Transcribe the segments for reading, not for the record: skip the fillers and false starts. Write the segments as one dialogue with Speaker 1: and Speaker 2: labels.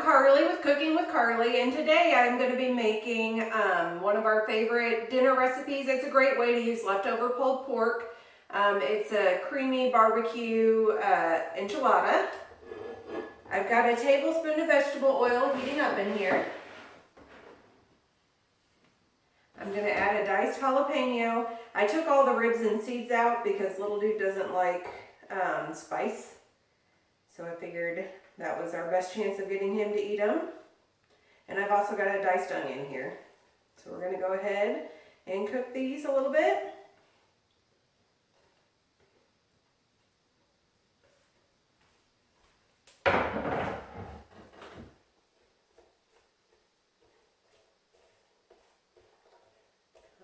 Speaker 1: Carly with Cooking with Carly, and today I'm going to be making one of our favorite dinner recipes. It's a great way to use leftover pulled pork. It's a creamy barbecue enchilada. I've got a tablespoon of vegetable oil heating up in here. I'm going to add a diced jalapeno. I took all the ribs and seeds out because little dude doesn't like spice. So I figured that was our best chance of getting him to eat them. And I've also got a diced onion here. So we're going to go ahead and cook these a little bit.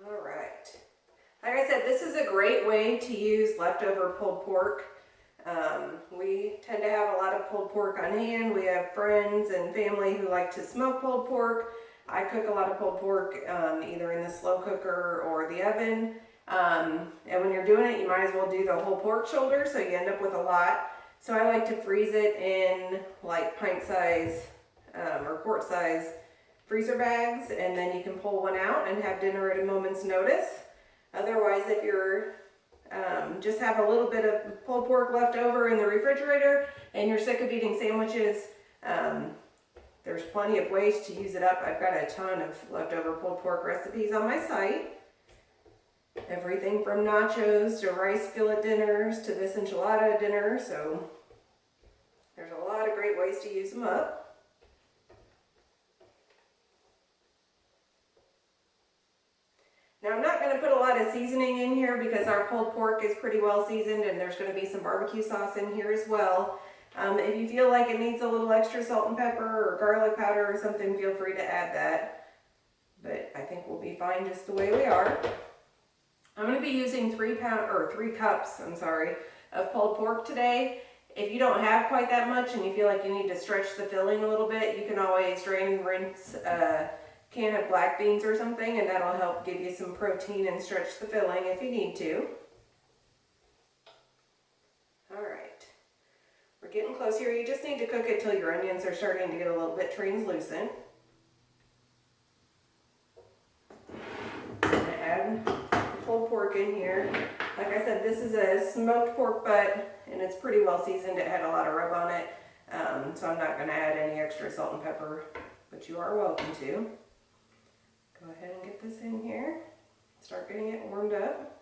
Speaker 1: Alright. Like I said, this is a great way to use leftover pulled pork. We tend to have a lot of pulled pork on hand. We have friends and family who like to smoke pulled pork. I cook a lot of pulled pork either in the slow cooker or the oven. And when you're doing it, you might as well do the whole pork shoulder so you end up with a lot. So I like to freeze it in like pint size or quart size freezer bags, and then you can pull one out and have dinner at a moment's notice. Otherwise, if you're just have a little bit of pulled pork left over in the refrigerator and you're sick of eating sandwiches, there's plenty of ways to use it up. I've got a ton of leftover pulled pork recipes on my site. Everything from nachos to rice skillet dinners to this enchilada dinner, so there's a lot of great ways to use them up. Now I'm not going to put a lot of seasoning in here because our pulled pork is pretty well seasoned, and there's going to be some barbecue sauce in here as well. If you feel like it needs a little extra salt and pepper or garlic powder or something, feel free to add that. But I think we'll be fine just the way we are. I'm going to be using 3 cups of pulled pork today. If you don't have quite that much and you feel like you need to stretch the filling a little bit, you can always drain and rinse can of black beans or something, and that'll help give you some protein and stretch the filling if you need to. Alright, we're getting close here. You just need to cook it till your onions are starting to get a little bit translucent. I'm going to add the pulled pork in here. Like I said, this is a smoked pork butt, and it's pretty well seasoned. It had a lot of rub on it, so I'm not going to add any extra salt and pepper, but you are welcome to. Go ahead and get this in here. Start getting it warmed up.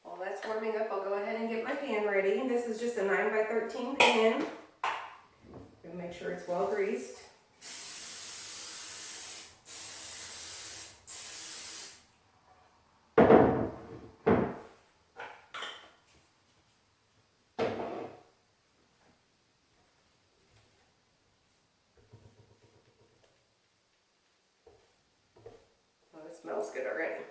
Speaker 1: While that's warming up, I'll go ahead and get my pan ready. This is just a 9x13 pan. And make sure it's well greased. Oh, it smells good already.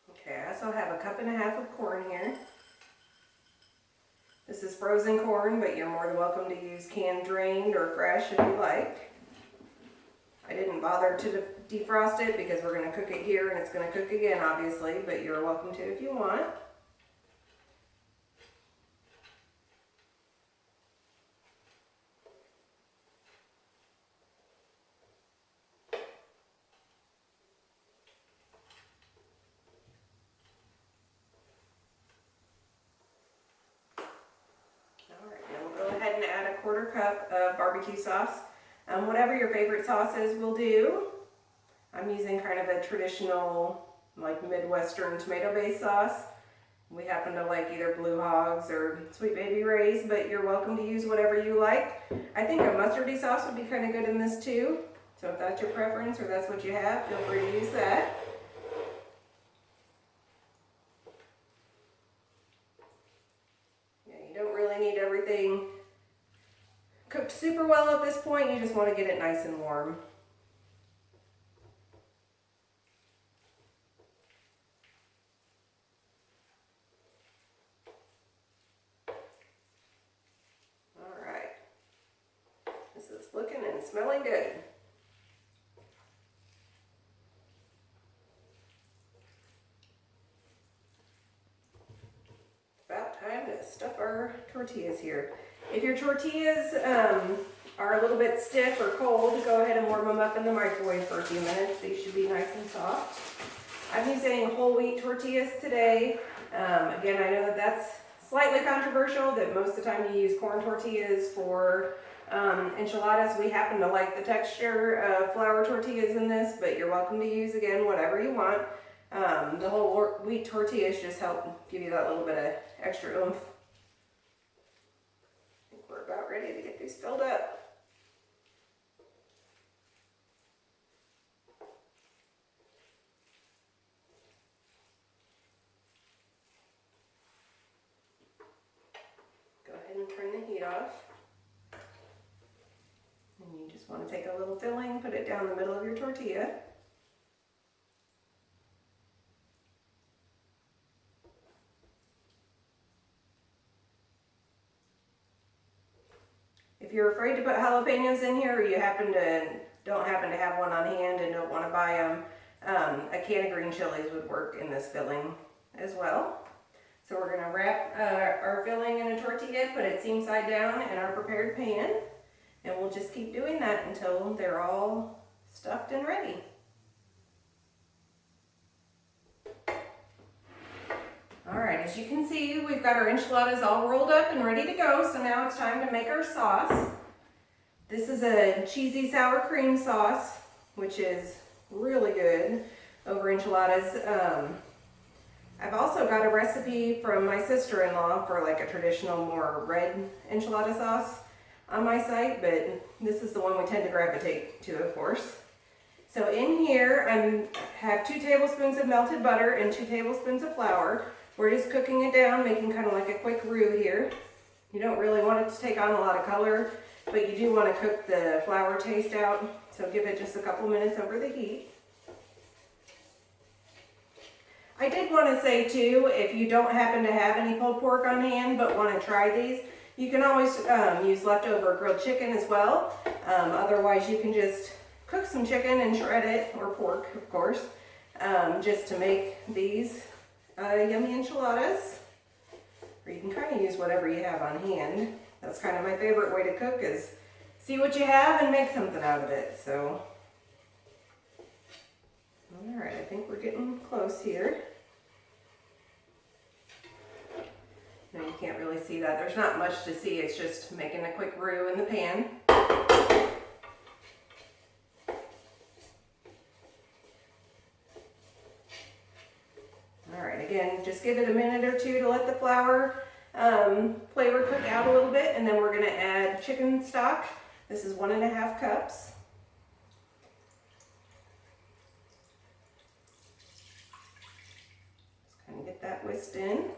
Speaker 1: Okay, I also have a 1.5 cups of corn here. This is frozen corn, but you're more than welcome to use canned, drained, or fresh if you like. I didn't bother to defrost it because we're going to cook it here and it's going to cook again, obviously, but you're welcome to if you want. Add a 1/4 cup of barbecue sauce. Whatever your favorite sauce is will do. I'm using kind of a traditional, like Midwestern tomato-based sauce. We happen to like either Blue Hogs or Sweet Baby Ray's, but you're welcome to use whatever you like. I think a mustardy sauce would be kind of good in this too. So if that's your preference or that's what you have, feel free to use that. Yeah, you don't really need everything cooked super well at this point. You just want to get it nice and warm. This is looking and smelling good. About time to stuff our tortillas here. If your tortillas are a little bit stiff or cold, go ahead and warm them up in the microwave for a few minutes. These should be nice and soft. I'm using whole wheat tortillas today. Again, I know that that's slightly controversial, that most of the time you use corn tortillas for enchiladas. We happen to like the texture of flour tortillas in this, but you're welcome to use, again, whatever you want. The whole wheat tortillas just help give you that little bit of extra oomph. I think we're about ready to get these filled up. Go ahead and turn the heat off. And you just want to take a little filling, put it down the middle of your tortilla. If you're afraid to put jalapenos in here, or you don't happen to have one on hand and don't want to buy them, a can of green chilies would work in this filling as well. So we're going to wrap our filling in a tortilla, put it seam side down in our prepared pan, and we'll just keep doing that until they're all stuffed and ready. Alright, as you can see, we've got our enchiladas all rolled up and ready to go, so now it's time to make our sauce. This is a cheesy sour cream sauce, which is really good over enchiladas. I've also got a recipe from my sister-in-law for like a traditional, more red enchilada sauce on my site, but this is the one we tend to gravitate to, of course. So in here, I have 2 tablespoons of melted butter and 2 tablespoons of flour. We're just cooking it down, making kind of like a quick roux here. You don't really want it to take on a lot of color, but you do want to cook the flour taste out, so give it just a couple minutes over the heat. I did want to say too, if you don't happen to have any pulled pork on hand but want to try these, you can always use leftover grilled chicken as well. Otherwise you can just cook some chicken and shred it, or pork of course, just to make these yummy enchiladas. Or you can kind of use whatever you have on hand. That's kind of my favorite way to cook, is see what you have and make something out of it. So, alright, I think we're getting close here. No, you can't really see that. There's not much to see. It's just making a quick roux in the pan. Alright, again, just give it a minute or two to let the flour flavor cook out a little bit, and then we're going to add chicken stock. This is 1.5 cups. Just kind of get that whisked in.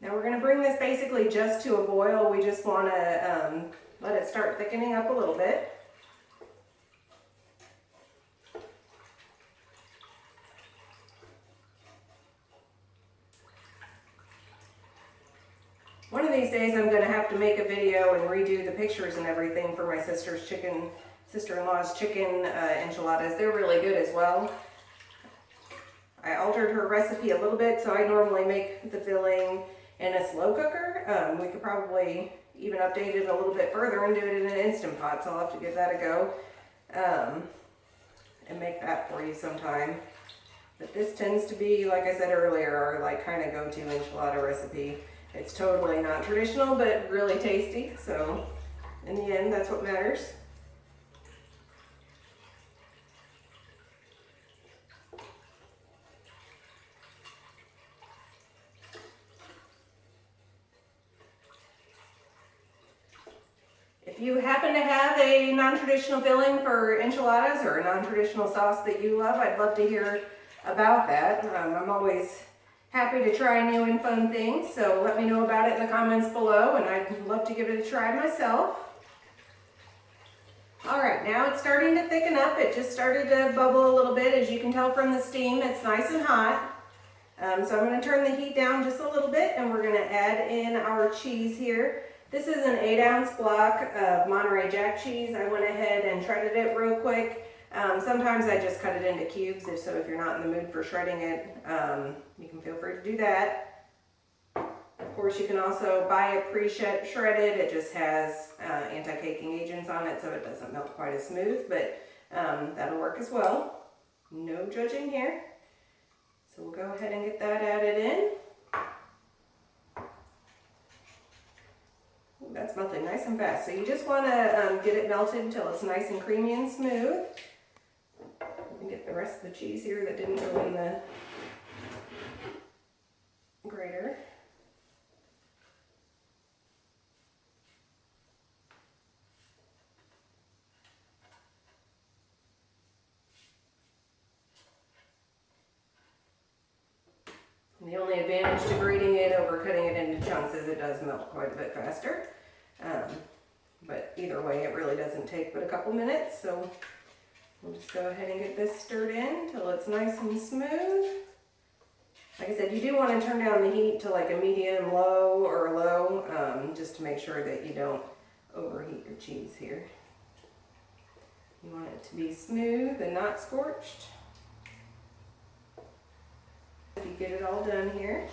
Speaker 1: Now we're going to bring this basically just to a boil. We just want to let it start thickening up a little bit. One of these days I'm going to have to make a video and redo the pictures and everything for my sister-in-law's chicken enchiladas. They're really good as well. I altered her recipe a little bit, so I normally make the filling in a slow cooker. We could probably even update it a little bit further and do it in an Instant Pot, so I'll have to give that a go and make that for you sometime. But this tends to be, like I said earlier, our like kind of go-to enchilada recipe. It's totally not traditional, but really tasty, so in the end, that's what matters. If you happen to have a non-traditional filling for enchiladas or a non-traditional sauce that you love, I'd love to hear about that. I'm always happy to try new and fun things, so let me know about it in the comments below, and I'd love to give it a try myself. All right, now it's starting to thicken up. It just started to bubble a little bit. As you can tell from the steam, it's nice and hot. So I'm going to turn the heat down just a little bit, and we're going to add in our cheese here. This is an 8-ounce block of Monterey Jack cheese. I went ahead and shredded it real quick. Sometimes I just cut it into cubes, so if you're not in the mood for shredding it, you can feel free to do that. Of course, you can also buy it pre-shredded. It just has anti-caking agents on it, so it doesn't melt quite as smooth, but that'll work as well. No judging here. So we'll go ahead and get that added in. Ooh, that's melting nice and fast. So you just want to get it melted until it's nice and creamy and smooth. Let me get the rest of the cheese here that didn't go in the grater. The only advantage to grating it over cutting it into chunks is it does melt quite a bit faster. But either way, it really doesn't take but a couple minutes. So we'll just go ahead and get this stirred in till it's nice and smooth. Like I said, you do want to turn down the heat to like a medium low or low, just to make sure that you don't overheat your cheese here. You want it to be smooth and not scorched. If you get it all done here.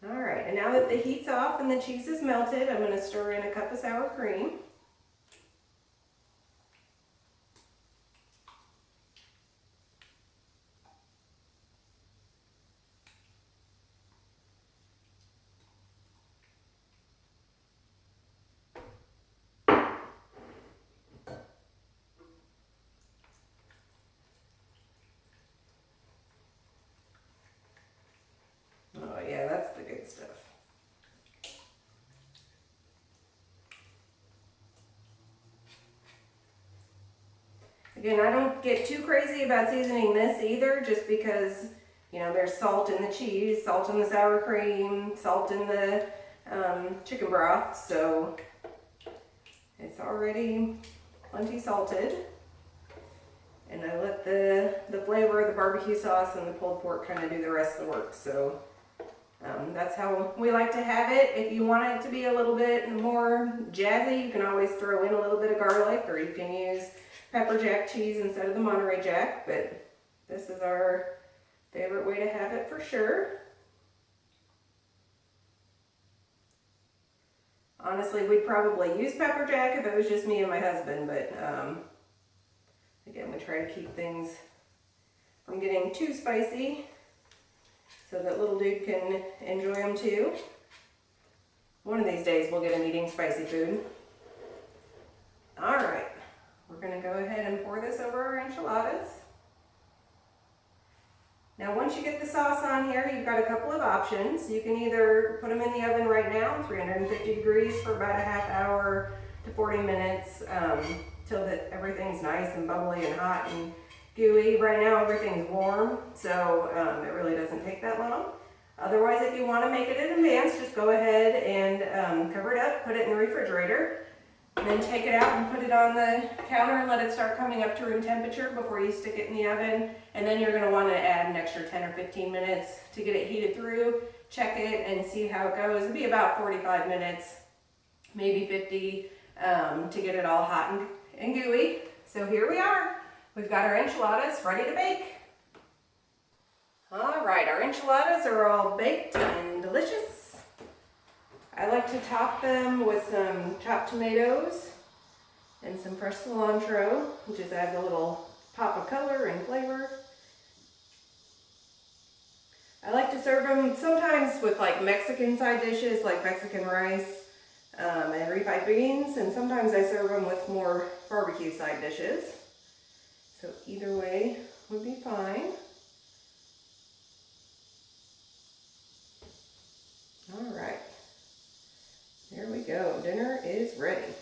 Speaker 1: All right, and now that the heat's off and the cheese is melted, I'm going to stir in a cup of sour cream. Oh yeah, that's the good stuff. Again, I don't get too crazy about seasoning this either, just because, you know, there's salt in the cheese, salt in the sour cream, salt in the chicken broth, so it's already plenty salted. And I let the flavor of the barbecue sauce and the pulled pork kind of do the rest of the work. So that's how we like to have it. If you want it to be a little bit more jazzy, you can always throw in a little bit of garlic, or you can use pepper jack cheese instead of the Monterey Jack, but this is our favorite way to have it for sure. Honestly, we'd probably use pepper jack if it was just me and my husband, but again, we try to keep things from getting too spicy so that little dude can enjoy them too. One of these days we'll get him eating spicy food. All right, we're gonna go ahead and pour this over our enchiladas. Now once you get the sauce on here, you've got a couple of options. You can either put them in the oven right now, 350 degrees for about a half hour to 40 minutes, till that everything's nice and bubbly and hot and gooey. Right now everything's warm, so it really doesn't take that long. Otherwise, if you want to make it in advance, just go ahead and cover it up, put it in the refrigerator, and then take it out and put it on the counter and let it start coming up to room temperature before you stick it in the oven. And then you're going to want to add an extra 10 or 15 minutes to get it heated through. Check it and see how it goes. It'll be about 45 minutes, maybe 50, to get it all hot and gooey. So here we are. We've got our enchiladas ready to bake. All right, our enchiladas are all baked and delicious. I like to top them with some chopped tomatoes and some fresh cilantro, which just adds a little pop of color and flavor. I like to serve them sometimes with like Mexican side dishes, like Mexican rice and refried beans, and sometimes I serve them with more barbecue side dishes. So either way would be fine. All right, there we go. Dinner is ready.